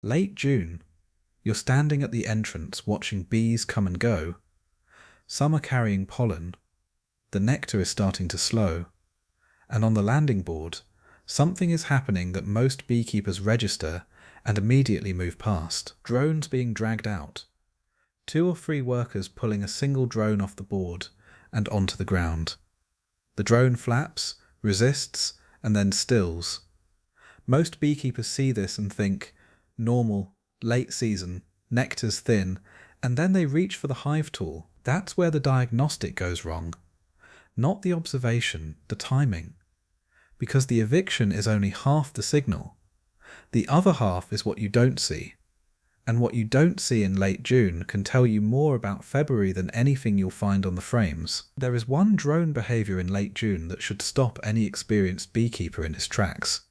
Late June. You're standing at the entrance watching bees come and go. Some are carrying pollen. The nectar is starting to slow. And on the landing board, something is happening that most beekeepers register and immediately move past. Drones being dragged out. 2 or 3 workers pulling a single drone off the board and onto the ground. The drone flaps, resists, and then stills. Most beekeepers see this and think, normal, late season, nectar's thin, and then they reach for the hive tool. That's where the diagnostic goes wrong. Not the observation, the timing. Because the eviction is only half the signal. The other half is what you don't see. And what you don't see in late June can tell you more about February than anything you'll find on the frames. There is one drone behaviour in late June that should stop any experienced beekeeper in his tracks.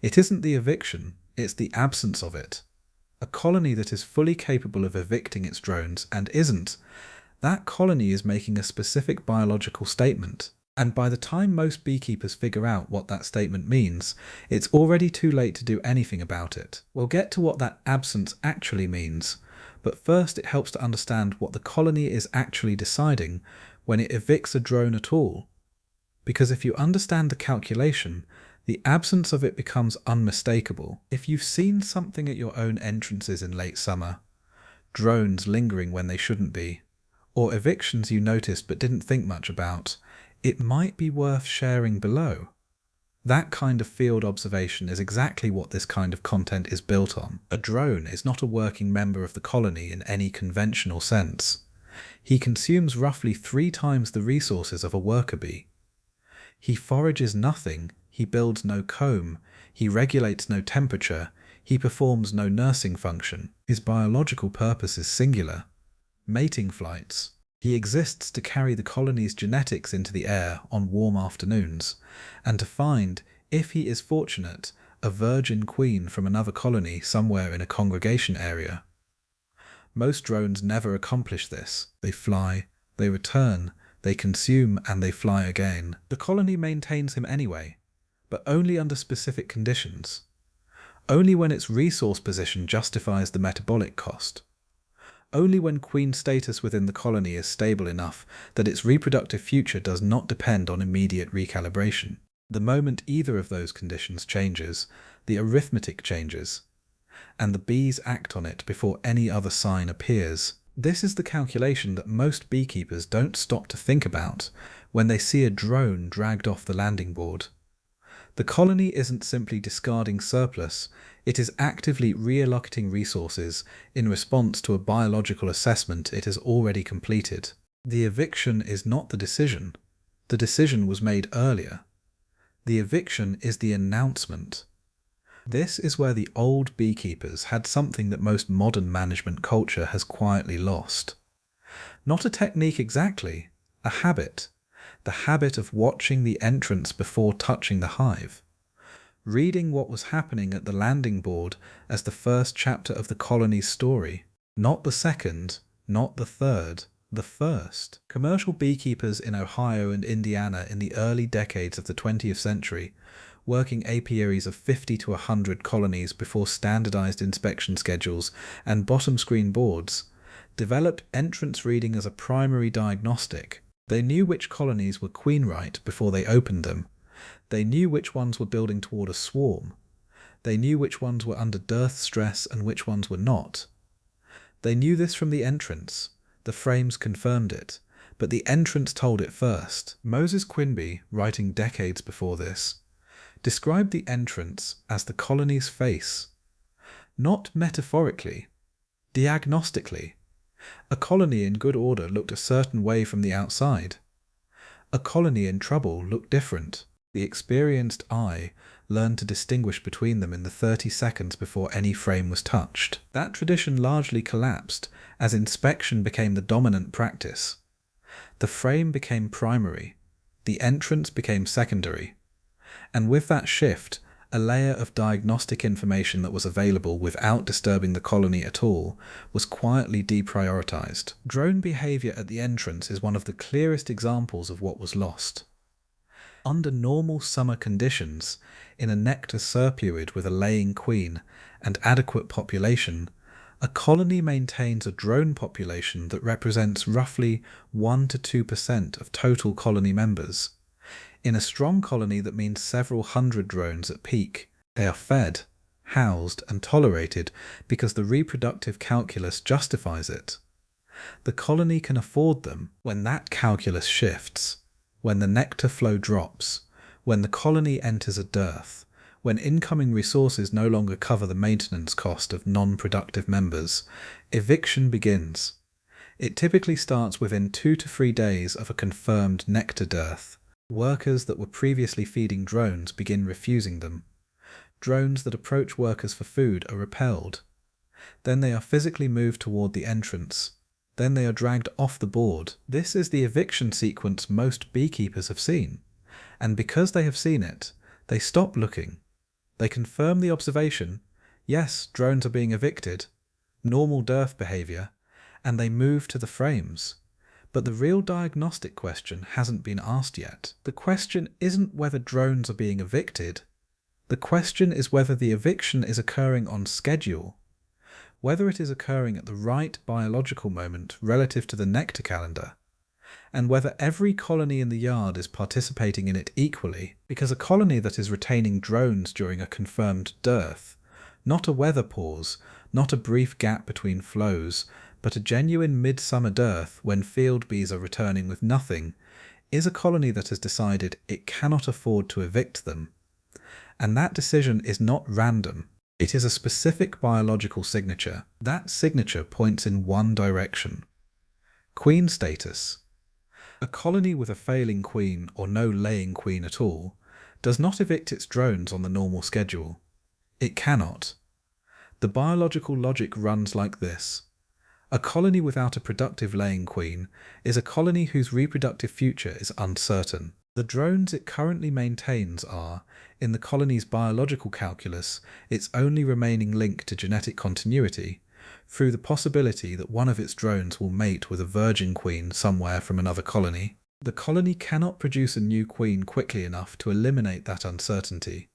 It isn't the eviction, it's the absence of it. A colony that is fully capable of evicting its drones and isn't, that colony is making a specific biological statement. And by the time most beekeepers figure out what that statement means, it's already too late to do anything about it. We'll get to what that absence actually means, but first it helps to understand what the colony is actually deciding when it evicts a drone at all. Because if you understand the calculation, the absence of it becomes unmistakable. If you've seen something at your own entrances in late summer, drones lingering when they shouldn't be, or evictions you noticed but didn't think much about, it might be worth sharing below. That kind of field observation is exactly what this kind of content is built on. A drone is not a working member of the colony in any conventional sense. He consumes roughly 3 times the resources of a worker bee. He forages nothing, he builds no comb, he regulates no temperature, he performs no nursing function. His biological purpose is singular: mating flights. He exists to carry the colony's genetics into the air on warm afternoons, and to find, if he is fortunate, a virgin queen from another colony somewhere in a congregation area. Most drones never accomplish this. They fly, they return, they consume, and they fly again. The colony maintains him anyway, but only under specific conditions. Only when its resource position justifies the metabolic cost. Only when queen status within the colony is stable enough that its reproductive future does not depend on immediate recalibration. The moment either of those conditions changes, the arithmetic changes, and the bees act on it before any other sign appears. This is the calculation that most beekeepers don't stop to think about when they see a drone dragged off the landing board. The colony isn't simply discarding surplus, it is actively reallocating resources in response to a biological assessment it has already completed. The eviction is not the decision. The decision was made earlier. The eviction is the announcement. This is where the old beekeepers had something that most modern management culture has quietly lost. Not a technique exactly, a habit. The habit of watching the entrance before touching the hive. Reading what was happening at the landing board as the first chapter of the colony's story. Not the second, not the third, the first. Commercial beekeepers in Ohio and Indiana in the early decades of the 20th century, working apiaries of 50 to 100 colonies before standardized inspection schedules and bottom screen boards, developed entrance reading as a primary diagnostic. They knew which colonies were queen-right before they opened them. They knew which ones were building toward a swarm. They knew which ones were under dearth stress and which ones were not. They knew this from the entrance. The frames confirmed it, but the entrance told it first. Moses Quinby, writing decades before this, described the entrance as the colony's face. Not metaphorically, diagnostically. A colony in good order looked a certain way from the outside. A colony in trouble looked different. The experienced eye learned to distinguish between them in the 30 seconds before any frame was touched. That tradition largely collapsed as inspection became the dominant practice. The frame became primary, the entrance became secondary, and with that shift, a layer of diagnostic information that was available without disturbing the colony at all was quietly deprioritized. Drone behavior at the entrance is one of the clearest examples of what was lost. Under normal summer conditions, in a nectar serpulid with a laying queen and adequate population, a colony maintains a drone population that represents roughly 1 to 2% of total colony members. In a strong colony, that means several hundred drones at peak. They are fed, housed, and tolerated because the reproductive calculus justifies it. The colony can afford them. When that calculus shifts, when the nectar flow drops, when the colony enters a dearth, when incoming resources no longer cover the maintenance cost of non-productive members, eviction begins. It typically starts within 2 to 3 days of a confirmed nectar dearth. Workers that were previously feeding drones begin refusing them. Drones that approach workers for food are repelled. Then they are physically moved toward the entrance. Then they are dragged off the board. This is the eviction sequence most beekeepers have seen. And because they have seen it, they stop looking. They confirm the observation, yes, drones are being evicted, normal dearth behavior, and they move to the frames. But the real diagnostic question hasn't been asked yet. The question isn't whether drones are being evicted. The question is whether the eviction is occurring on schedule, whether it is occurring at the right biological moment relative to the nectar calendar, and whether every colony in the yard is participating in it equally, because a colony that is retaining drones during a confirmed dearth, not a weather pause, not a brief gap between flows, but a genuine midsummer dearth when field bees are returning with nothing, is a colony that has decided it cannot afford to evict them. And that decision is not random. It is a specific biological signature. That signature points in one direction. Queen status. A colony with a failing queen or no laying queen at all does not evict its drones on the normal schedule. It cannot. The biological logic runs like this. A colony without a productive laying queen is a colony whose reproductive future is uncertain. The drones it currently maintains are, in the colony's biological calculus, its only remaining link to genetic continuity, through the possibility that one of its drones will mate with a virgin queen somewhere from another colony. The colony cannot produce a new queen quickly enough to eliminate that uncertainty,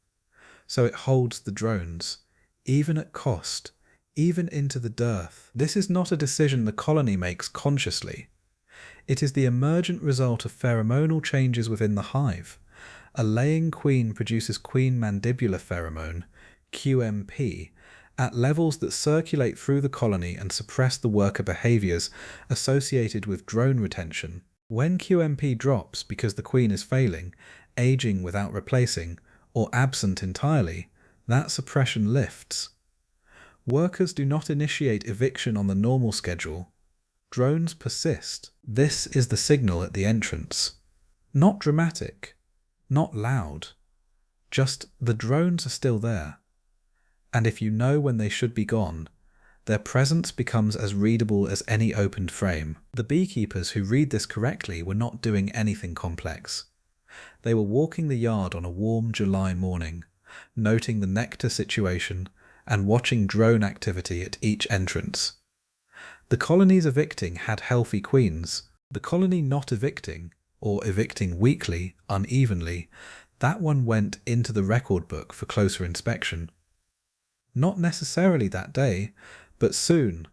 so it holds the drones, even at cost, even into the dearth. This is not a decision the colony makes consciously. It is the emergent result of pheromonal changes within the hive. A laying queen produces queen mandibular pheromone, QMP, at levels that circulate through the colony and suppress the worker behaviours associated with drone retention. When QMP drops because the queen is failing, aging without replacing, or absent entirely, that suppression lifts. Workers do not initiate eviction on the normal schedule. Drones persist. This is the signal at the entrance. Not dramatic, not loud, just the drones are still there. And if you know when they should be gone, their presence becomes as readable as any opened frame. The beekeepers who read this correctly were not doing anything complex. They were walking the yard on a warm July morning, noting the nectar situation and watching drone activity at each entrance. The colonies evicting had healthy queens. The colony not evicting, or evicting weakly, unevenly, that one went into the record book for closer inspection. Not necessarily that day, but soon,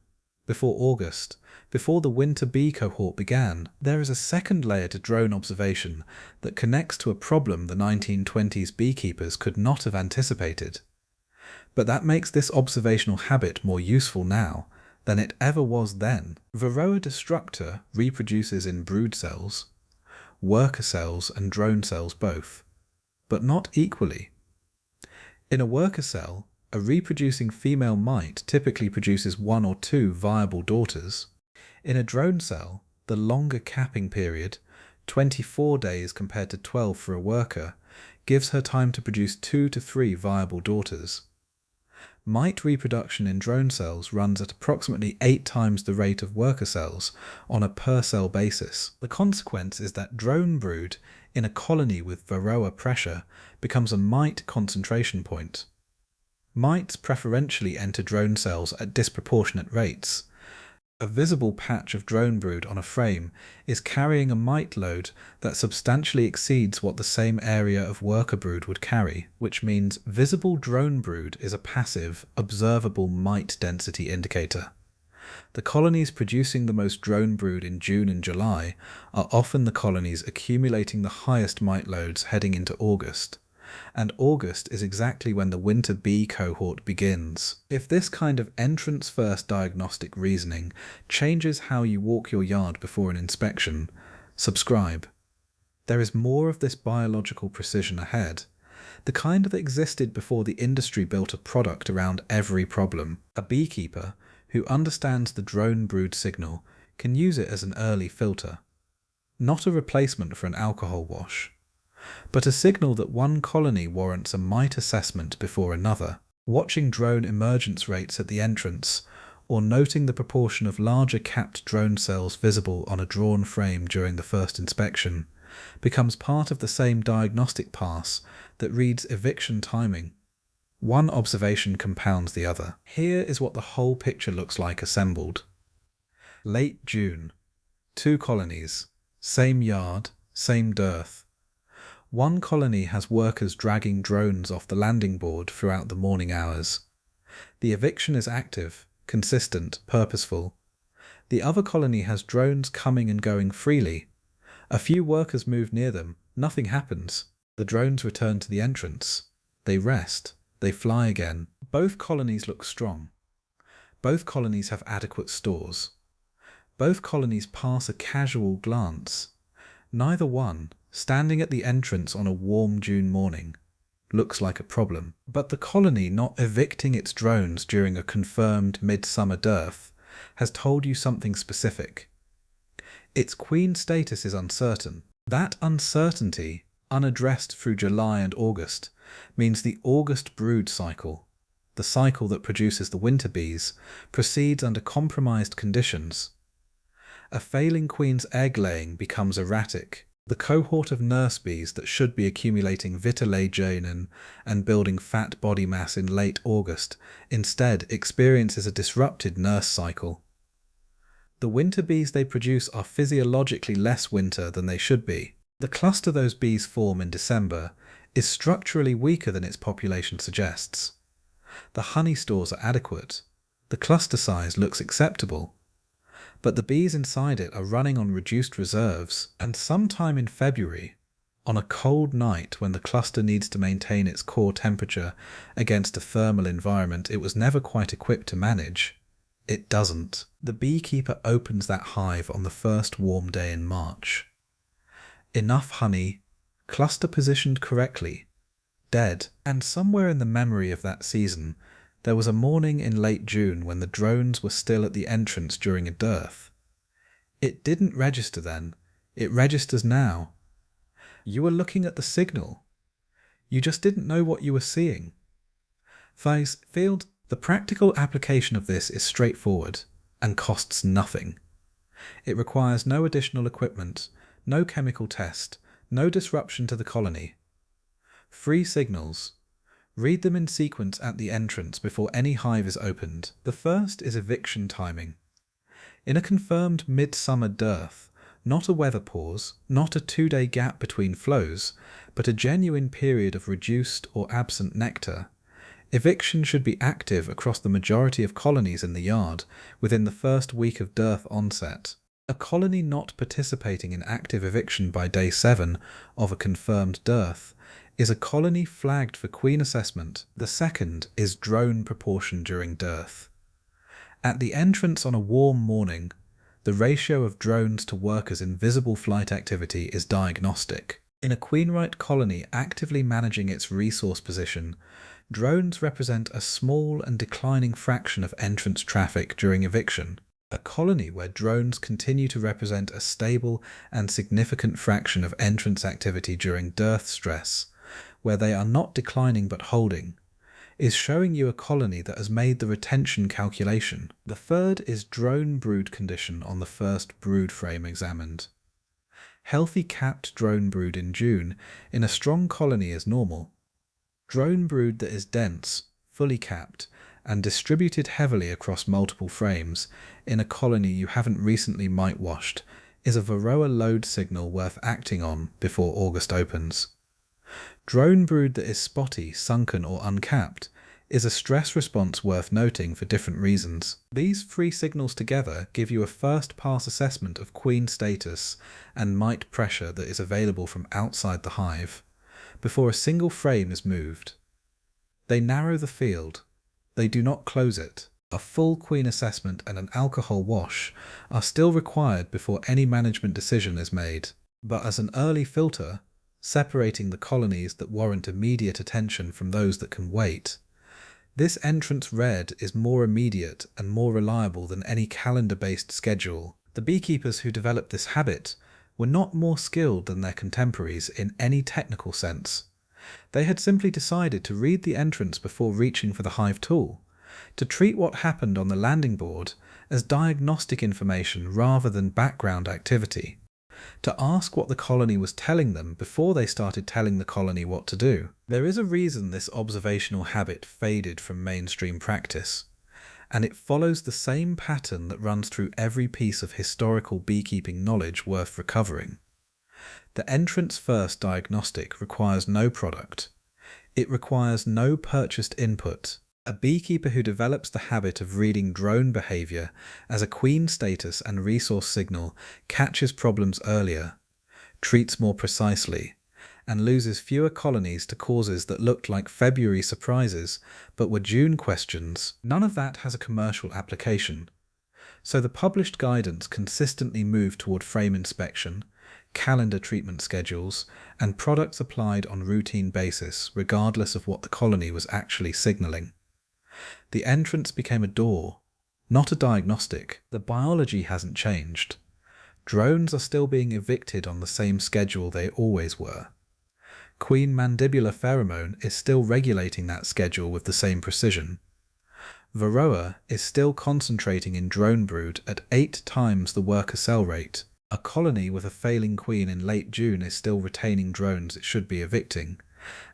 before August, before the winter bee cohort began. There is a second layer to drone observation that connects to a problem the 1920s beekeepers could not have anticipated. But that makes this observational habit more useful now than it ever was then. Varroa destructor reproduces in brood cells, worker cells and drone cells both, but not equally. In a worker cell, a reproducing female mite typically produces 1 or 2 viable daughters. In a drone cell, the longer capping period, 24 days compared to 12 for a worker, gives her time to produce 2 to 3 viable daughters. Mite reproduction in drone cells runs at approximately 8 times the rate of worker cells on a per-cell basis. The consequence is that drone brood in a colony with Varroa pressure becomes a mite concentration point. Mites preferentially enter drone cells at disproportionate rates. A visible patch of drone brood on a frame is carrying a mite load that substantially exceeds what the same area of worker brood would carry, which means visible drone brood is a passive, observable mite density indicator. The colonies producing the most drone brood in June and July are often the colonies accumulating the highest mite loads heading into August, and August is exactly when the winter bee cohort begins. If this kind of entrance-first diagnostic reasoning changes how you walk your yard before an inspection, subscribe. There is more of this biological precision ahead, the kind that existed before the industry built a product around every problem. A beekeeper who understands the drone brood signal can use it as an early filter, not a replacement for an alcohol wash, but a signal that one colony warrants a mite assessment before another. Watching drone emergence rates at the entrance, or noting the proportion of larger capped drone cells visible on a drawn frame during the first inspection, becomes part of the same diagnostic pass that reads eviction timing. One observation compounds the other. Here is what the whole picture looks like assembled. Late June. 2 colonies. Same yard, same dearth. One colony has workers dragging drones off the landing board throughout the morning hours. The eviction is active, consistent, purposeful. The other colony has drones coming and going freely. A few workers move near them. Nothing happens. The drones return to the entrance. They rest. They fly again. Both colonies look strong. Both colonies have adequate stores. Both colonies pass a casual glance. Neither one, standing at the entrance on a warm June morning, looks like a problem. But the colony not evicting its drones during a confirmed midsummer dearth has told you something specific. Its queen status is uncertain. That uncertainty, unaddressed through July and August, means the August brood cycle, the cycle that produces the winter bees, proceeds under compromised conditions. A failing queen's egg-laying becomes erratic. The cohort of nurse bees that should be accumulating vitellogenin and building fat body mass in late August instead experiences a disrupted nurse cycle. The winter bees they produce are physiologically less winter than they should be. The cluster those bees form in December is structurally weaker than its population suggests. The honey stores are adequate. The cluster size looks acceptable. But the bees inside it are running on reduced reserves, and sometime in February, on a cold night when the cluster needs to maintain its core temperature against a thermal environment it was never quite equipped to manage, it doesn't. The beekeeper opens that hive on the first warm day in March. Enough honey, cluster positioned correctly, dead, and somewhere in the memory of that season, there was a morning in late June when the drones were still at the entrance during a dearth. It didn't register then. It registers now. You were looking at the signal. You just didn't know what you were seeing. Field, the practical application of this is straightforward and costs nothing. It requires no additional equipment, no chemical test, no disruption to the colony. 3 signals. Read them in sequence at the entrance before any hive is opened. The first is eviction timing. In a confirmed midsummer dearth, not a weather pause, not a 2-day gap between flows, but a genuine period of reduced or absent nectar, eviction should be active across the majority of colonies in the yard within the first week of dearth onset. A colony not participating in active eviction by day 7 of a confirmed dearth is a colony flagged for queen assessment. The second is drone proportion during dearth. At the entrance on a warm morning, the ratio of drones to workers in visible flight activity is diagnostic. In a queen-right colony actively managing its resource position, drones represent a small and declining fraction of entrance traffic during eviction. A colony where drones continue to represent a stable and significant fraction of entrance activity during dearth stress, where they are not declining but holding, is showing you a colony that has made the retention calculation. The third is drone brood condition on the first brood frame examined. Healthy capped drone brood in June in a strong colony is normal. Drone brood that is dense, fully capped, and distributed heavily across multiple frames in a colony you haven't recently mite-washed is a Varroa load signal worth acting on before August opens. Drone brood that is spotty, sunken or uncapped is a stress response worth noting for different reasons. These three signals together give you a first-pass assessment of queen status and mite pressure that is available from outside the hive, before a single frame is moved. They narrow the field. They do not close it. A full queen assessment and an alcohol wash are still required before any management decision is made, but as an early filter, separating the colonies that warrant immediate attention from those that can wait, this entrance red is more immediate and more reliable than any calendar-based schedule. The beekeepers who developed this habit were not more skilled than their contemporaries in any technical sense. They had simply decided to read the entrance before reaching for the hive tool, to treat what happened on the landing board as diagnostic information rather than background activity, to ask what the colony was telling them before they started telling the colony what to do. There is a reason this observational habit faded from mainstream practice, and it follows the same pattern that runs through every piece of historical beekeeping knowledge worth recovering. The entrance-first diagnostic requires no product. It requires no purchased input. A beekeeper who develops the habit of reading drone behavior as a queen status and resource signal catches problems earlier, treats more precisely, and loses fewer colonies to causes that looked like February surprises but were June questions. None of that has a commercial application. So the published guidance consistently moved toward frame inspection, calendar treatment schedules, and products applied on routine basis regardless of what the colony was actually signalling. The entrance became a door, not a diagnostic. The biology hasn't changed. Drones are still being evicted on the same schedule they always were. Queen mandibular pheromone is still regulating that schedule with the same precision. Varroa is still concentrating in drone brood at 8 times the worker cell rate. A colony with a failing queen in late June is still retaining drones it should be evicting,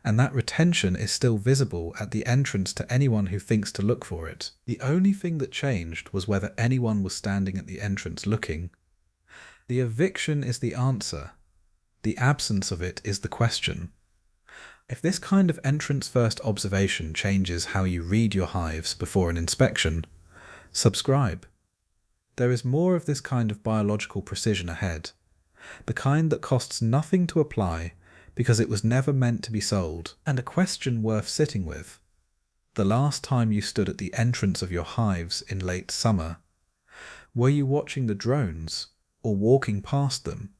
and that retention is still visible at the entrance to anyone who thinks to look for it. The only thing that changed was whether anyone was standing at the entrance looking. The eviction is the answer. The absence of it is the question. If this kind of entrance-first observation changes how you read your hives before an inspection, subscribe. There is more of this kind of biological precision ahead, the kind that costs nothing to apply because it was never meant to be sold, and a question worth sitting with. The last time you stood at the entrance of your hives in late summer, were you watching the drones or walking past them?